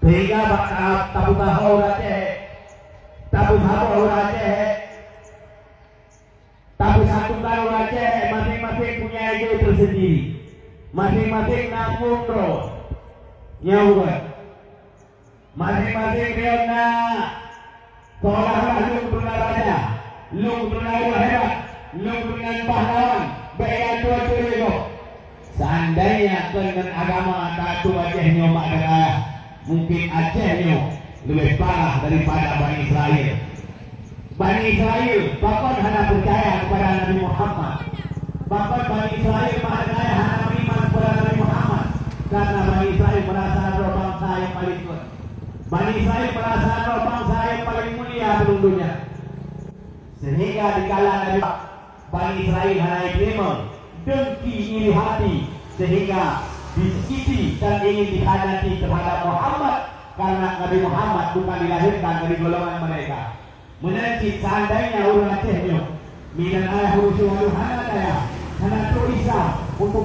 sehingga tabu tahu Aceh, tabu tahu Aceh, tabu satu tahu Aceh masing-masing punya ide tersendiri, masing-masing nanggung terus nyawa, masing-masing dia nak seolah-olah lu pernah raja, lu pernah hebat, lu pernah pahlawan, baik tua itu. Seandainya dengan agama satu Aceh nyomak dengan mungkin Acehnya lebih parah daripada Bani Israel. Bani Israel bahkan hanya percaya kepada Nabi Muhammad. Bahkan Bani Israel percaya hanya beriman kepada Nabi Muhammad karena Bani Israel merasa adalah bangsa yang paling kuat. Bani Israel merasa adalah bangsa yang paling mulia di dunia. Sehingga di kala Nabi Bani Israel hanya terima dengki iri hati sehingga disakiti dan ingin dikhianati terhadap Muhammad karena Nabi Muhammad bukan dilahirkan dari golongan mereka. Menancik seandainya orang Acehnya minan ayah urusan hana daya hana tu Islam untuk